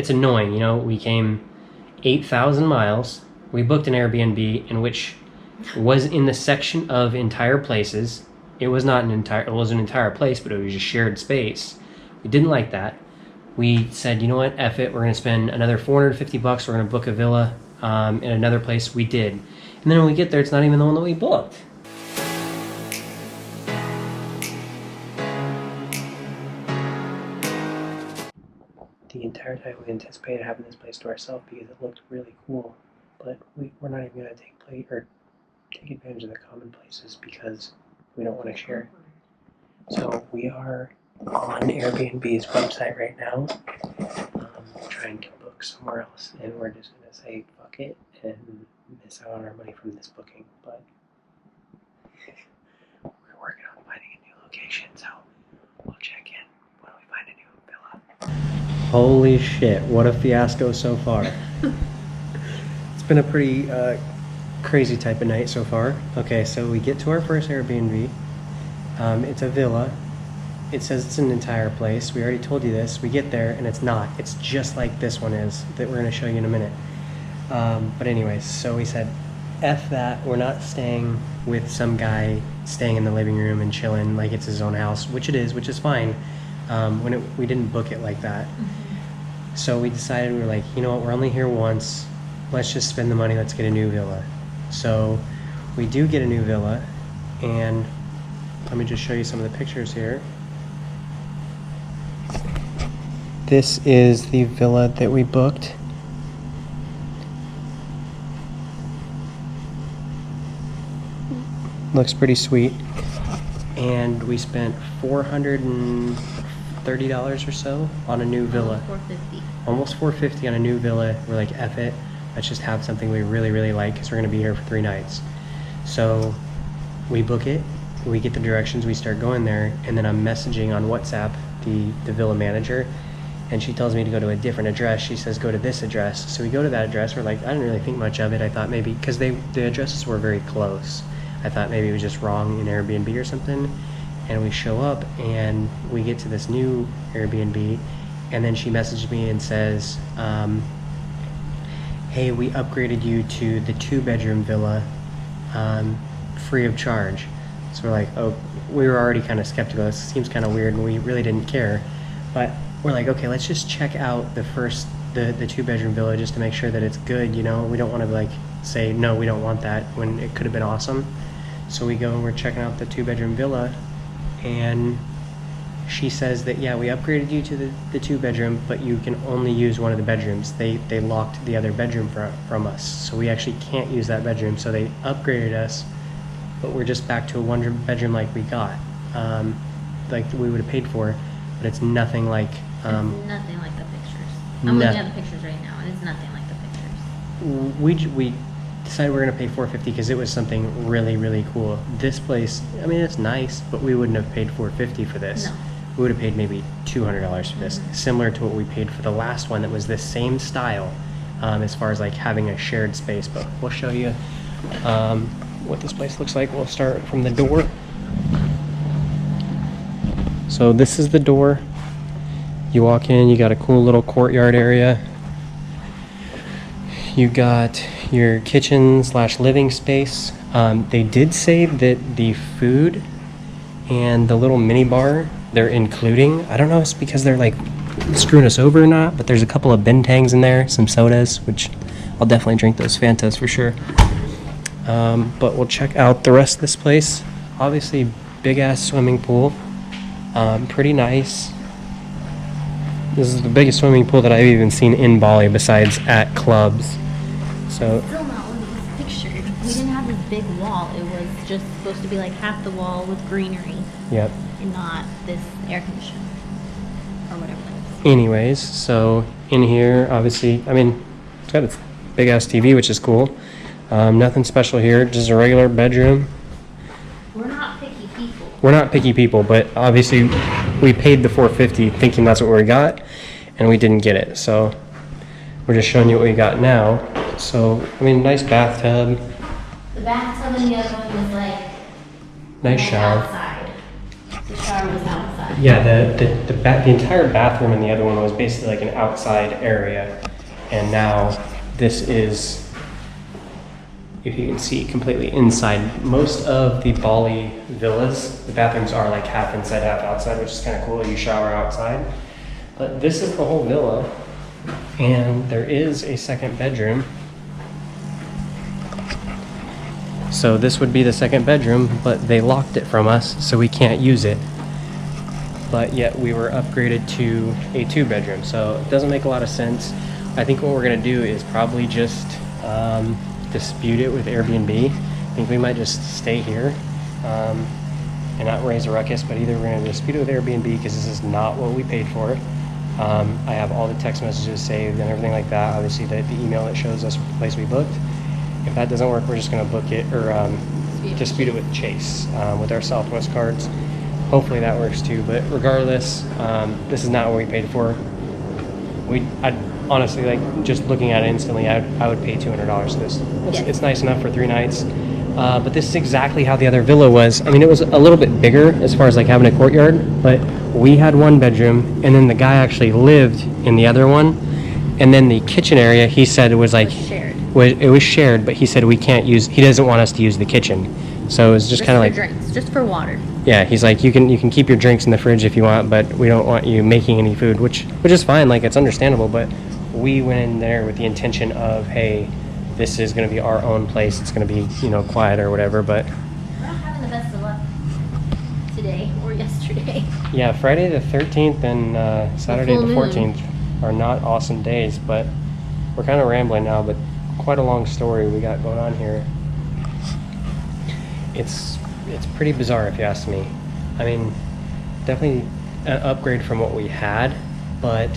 it's annoying, you know. We came 8,000 miles. We booked an Airbnb in which was in the section of entire places. It was not an entire, it was an entire place, but it was a shared space. We didn't like that. We said, you know what, F it, we're going to spend another $450. We're going to book a villa in another place. We did. And then when we get there, it's not even the one that we booked. The entire time we anticipated having this place to ourselves because it looked really cool. But we're not even going to take advantage of the common places because we don't want to share. So we are on Airbnb's website right now, trying to book somewhere else, and we're just going to say fuck it and miss out on our money from this booking. But we're working on finding a new location, so we'll check in when we find a new villa. Holy shit, what a fiasco so far. It's been a pretty crazy type of night so far. Okay, so we get to our first Airbnb. It's a villa. It says it's an entire place. We already told you this. We get there and it's not. It's just like this one is that we're going to show you in a minute. But anyways, so we said, F that. We're not staying with some guy staying in the living room and chilling like it's his own house, which it is, which is fine. We didn't book it like that. So we decided, we were like, you know what, we're only here once. Let's just spend the money. Let's get a new villa. So we do get a new villa, and let me just show you some of the pictures here. This is the villa that we booked. Looks pretty sweet. And we spent $430 or so on a new villa. Almost $450 on a new villa. We're like, F it. Let's just have something we really, really like because we're going to be here for 3 nights. So we book it. We get the directions. We start going there. And then I'm messaging on WhatsApp the villa manager. And she tells me to go to a different address. She says, go to this address. So we go to that address. We're like, I didn't really think much of it. I thought maybe, because the addresses were very close. I thought maybe it was just wrong in Airbnb or something. And we show up and we get to this new Airbnb. And then she messaged me and says, hey, we upgraded you to the 2-bedroom villa free of charge. So we're like, oh, we were already kind of skeptical. This seems kind of weird and we really didn't care. But we're like, okay, let's just check out the 2-bedroom villa just to make sure that it's good, you know? We don't want to like say, no, we don't want that when it could have been awesome. So we go and we're checking out the 2-bedroom villa, and she says that, yeah, we upgraded you to the 2-bedroom, but you can only use one of the bedrooms. They locked the other bedroom from us, so we actually can't use that bedroom. So they upgraded us, but we're just back to a 1-bedroom like we got, like we would have paid for, but it's nothing like... it's nothing like the pictures. I'm looking at the pictures right now, and it's nothing like the pictures. We decided we're going to pay $450 because it was something really, really cool. This place, I mean, it's nice, but we wouldn't have paid $450 for this. No. We would have paid maybe $200 for this, similar to what we paid for the last one that was this same style, as far as like having a shared space. But we'll show you what this place looks like. We'll start from the door. So this is the door. You walk in, you got a cool little courtyard area. You got your kitchen / living space. They did say that the food and the little mini bar they're including. I don't know if it's because they're like screwing us over or not, but there's a couple of bentangs in there, some sodas, which I'll definitely drink those Fantas for sure. But we'll check out the rest of this place. Obviously, big ass swimming pool. Pretty nice. This is the biggest swimming pool that I've even seen in Bali besides at clubs. So Still not one of these pictures. We didn't have this big wall. It was just supposed to be like half the wall with greenery. Yep. And not this air conditioner or whatever that is. Anyways, so in here, obviously, I mean, it's got a big ass TV, which is cool. Nothing special here, just a regular bedroom. We're not picky people. We're not picky people, but obviously we paid the $450 thinking that's what we got, and we didn't get it. So we're just showing you what we got now. So, I mean, nice bathtub. The bathtub in the other one was like Nice shower. outside. The shower was outside. Yeah, the entire bathroom in the other one was basically like an outside area, and now this is, if you can see, completely inside. Most of the Bali villas, the bathrooms are like half inside, half outside, which is kind of cool. You shower outside, but this is the whole villa, and there is a second bedroom. So this would be the second bedroom, but they locked it from us, so we can't use it. But yet we were upgraded to a 2-bedroom, so it doesn't make a lot of sense. I think what we're gonna do is probably just dispute it with Airbnb. I think we might just stay here and not raise a ruckus, but either we're gonna dispute it with Airbnb because this is not what we paid for. I have all the text messages saved and everything like that. Obviously the email that shows us the place we booked. If that doesn't work, we're just gonna book it or dispute it with Chase with our Southwest cards. Hopefully that works too, but regardless, this is not what we paid for. I'd honestly, like, just looking at it instantly, I would pay $200 for this. It's nice enough for 3 nights, but this is exactly how the other villa was. I mean, it was a little bit bigger as far as like having a courtyard, but we had 1 bedroom, and then the guy actually lived in the other one, and then the kitchen area, he said it was like shared. It was shared, but he said we can't use. He doesn't want us to use the kitchen, so it was just kind of like drinks, just for water. Yeah, he's like, you can keep your drinks in the fridge if you want, but we don't want you making any food, which is fine. Like, it's understandable, but we went in there with the intention of, hey, this is going to be our own place. It's going to be, quiet or whatever. But We're not having the best of luck today or yesterday. yeah, Friday the 13th and Saturday the 14th are not awesome days, but we're kind of rambling now, but quite a long story we got going on here. It's pretty bizarre if you ask me. I mean, definitely an upgrade from what we had, but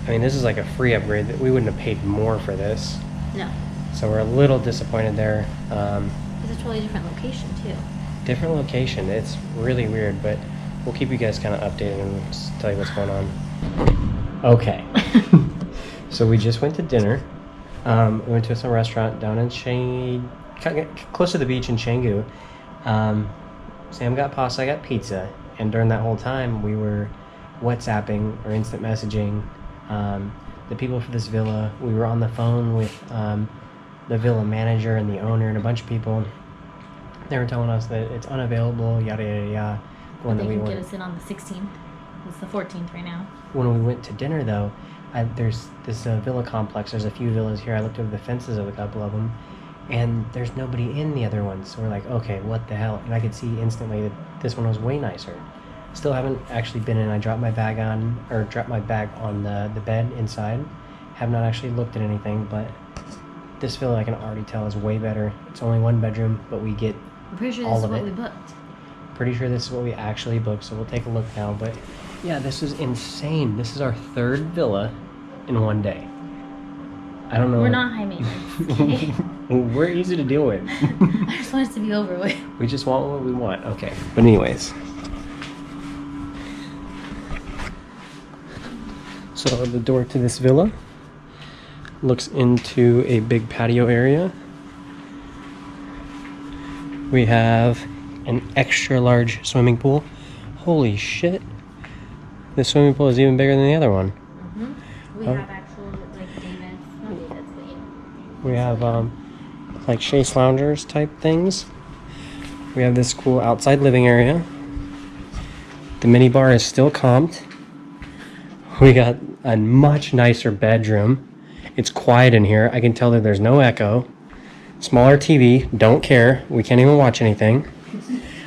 I mean, this is like a free upgrade that we wouldn't have paid more for this. No. So we're a little disappointed there. It's a totally different location too. Different location. It's really weird, but we'll keep you guys kind of updated and just tell you what's going on. Okay. So we just went to dinner. We went to some restaurant down in close to the beach in Canggu. Sam got pasta, I got pizza, and during that whole time we were WhatsApping or instant messaging the people for this villa. We were on the phone with the villa manager and the owner and a bunch of people. They were telling us that it's unavailable, yada yada yada. They can get us in on the 16th. It's the 14th right now. When we went to dinner though, there's this villa complex. There's a few villas here. I looked over the fences of a couple of them, and there's nobody in the other ones. So we're like, okay, what the hell? And I could see instantly that this one was way nicer. Still haven't actually been in. I dropped my bag on the bed inside. Have not actually looked at anything, but this villa I can already tell is way better. It's only 1 bedroom, but we get I'm pretty sure all this is of what it. we booked. Pretty sure this is what we actually booked, so we'll take a look now. But yeah, this is insane. This is our 3rd villa in 1 day. I don't know. We're not high maintenance. Okay? We're easy to deal with. I just want it to be over with. We just want what we want. Okay. But anyways. So the door to this villa looks into a big patio area. We have an extra large swimming pool. Holy shit. This swimming pool is even bigger than the other one. Mm-hmm. We have actual, like, David's thing. We have, like, chaise loungers type things. We have this cool outside living area. The mini bar is still comped. We got a much nicer bedroom. It's quiet in here. I can tell that there's no echo. Smaller TV. Don't care. We can't even watch anything.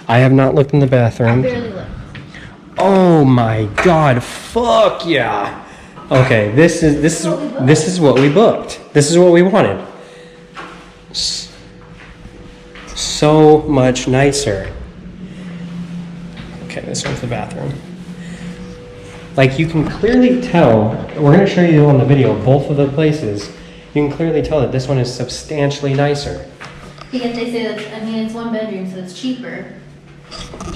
I have not looked in the bathroom. I barely looked. Oh my god. Fuck yeah. Okay, this is what we booked. This is what we wanted. So much nicer. Okay, this one's the bathroom. Like, you can clearly tell, we're going to show you on the video both of the places. You can clearly tell that this one is substantially nicer. Because they say that, I mean, it's 1 bedroom, so it's cheaper.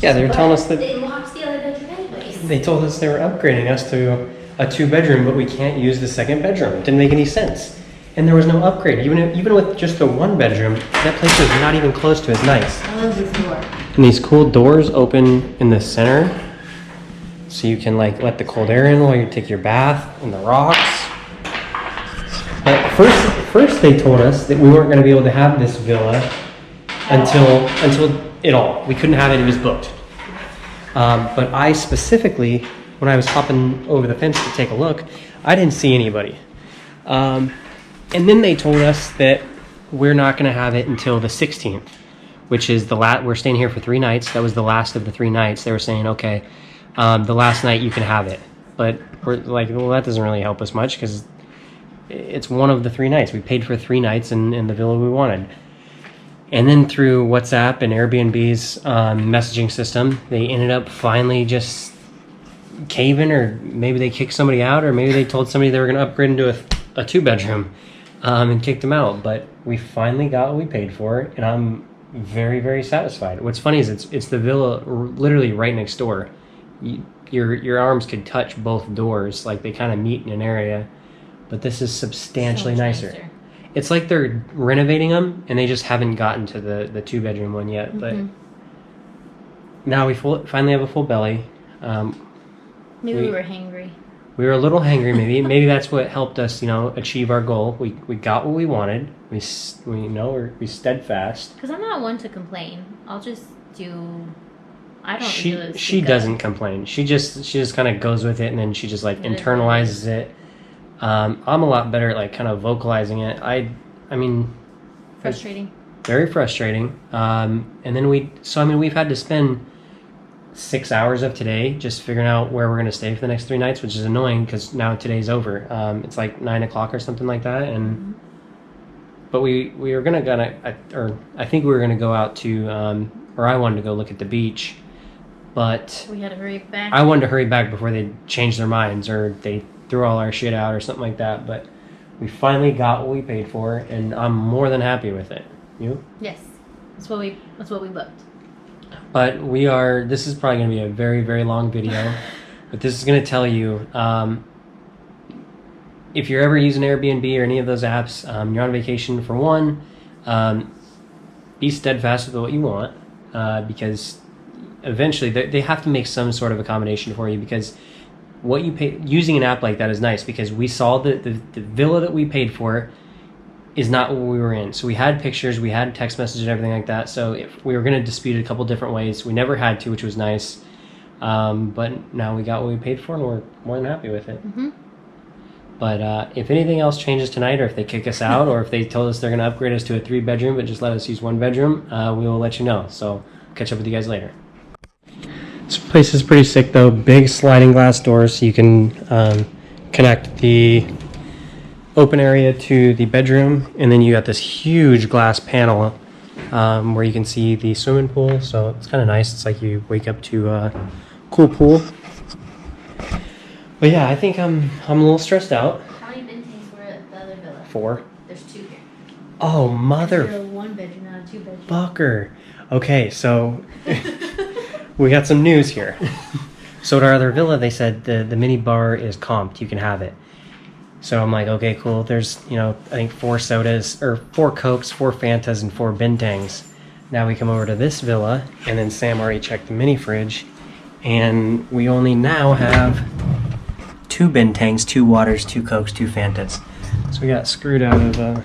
Yeah, they were telling us that They locked the other bedroom anyways. they told us they were upgrading us to a 2-bedroom, but we can't use the 2nd bedroom. It didn't make any sense. And there was no upgrade. Even with just the 1 bedroom, that place was not even close to as nice. I love this door. And these cool doors open in the center. so you can like let the cold air in while you take your bath in the rocks. But first they told us that we weren't going to be able to have this villa until it all. We couldn't have it. It was booked. But I specifically, when I was hopping over the fence to take a look, I didn't see anybody. And then they told us that we're not going to have it until the 16th, which is we're staying here for 3 nights. That was the last of the 3 nights. They were saying, okay, the last night you can have it. But we're like, well, that doesn't really help us much because it's one of the 3 nights. We paid for 3 nights in the villa we wanted. And then through WhatsApp and Airbnb's messaging system, they ended up finally just caving, or maybe they kicked somebody out, or maybe they told somebody they were going to upgrade into a 2-bedroom and kicked them out. But we finally got what we paid for, and I'm very, very satisfied. What's funny is it's the villa literally right next door. Your arms could touch both doors, like they kind of meet in an area, but this is substantially nicer. It's like they're renovating them, and they just haven't gotten to the 2-bedroom one yet. Mm-hmm. But now we finally have a full belly. Maybe we were hangry. We were a little hangry, maybe. Maybe that's what helped us, achieve our goal. We got what we wanted. We're steadfast. Because I'm not one to complain. I'll just do. I don't. She doesn't complain. She just kind of goes with it, and then she just like internalizes it. I'm a lot better at like kind of vocalizing it. I mean, frustrating. Very frustrating. And then we've had to spend 6 hours of today just figuring out where we're going to stay for the next 3 nights, which is annoying because now today's over. It's like 9 o'clock or something like that, and but we were I think we were gonna go out to or I wanted to go look at the beach, but we had to hurry back. I wanted to hurry back before they changed their minds or they threw all our shit out or something like that. But we finally got what we paid for, and I'm more than happy with it. You? Yes, that's what we booked. But this is probably going to be a very, very long video, but this is going to tell you, if you're ever using Airbnb or any of those apps, you're on vacation for one, be steadfast with what you want, because eventually they have to make some sort of accommodation for you, because what you pay using an app like that is nice, because we saw the villa that we paid for is not what we were in. So we had pictures, we had text messages and everything like that. So if we were going to dispute it a couple different ways, we never had to, which was nice. But now we got what we paid for, and we're more than happy with it. Mm-hmm. But if anything else changes tonight, or if they kick us out, or if they told us they're going to upgrade us to a 3-bedroom but just let us use 1 bedroom, we will let you know. So catch up with you guys later. This place is pretty sick though. Big sliding glass doors, so you can connect the open area to the bedroom, and then you got this huge glass panel where you can see the swimming pool. So it's kind of nice. It's like you wake up to a cool pool. But yeah, I think I'm a little stressed out. How many bedrooms were at the other villa? 4. There's 2 here. Oh, mother. There's a 1-bedroom, not a 2-bedroom. Fucker. Okay, so we got some news here. So at our other villa, they said the mini bar is comped. You can have it. So I'm like, okay, cool. There's, I think 4 sodas, or 4 Cokes, 4 Fantas, and 4 Bintangs. Now we come over to this villa, and then Sam already checked the mini fridge, and we only now have 2 Bintangs, 2 waters, 2 Cokes, 2 Fantas. So we got screwed out of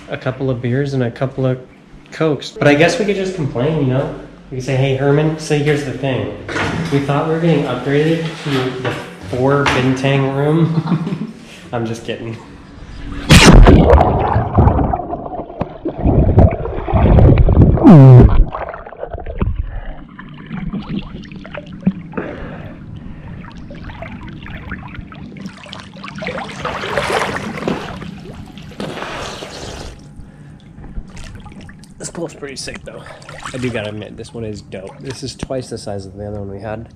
a couple of beers and a couple of Cokes. But I guess we could just complain, We could say, hey, Herman, here's the thing. We thought we were getting upgraded to the 4 Bintang room. I'm just kidding. This pool's pretty sick though. I do gotta admit, this one is dope. This is twice the size of the other one we had.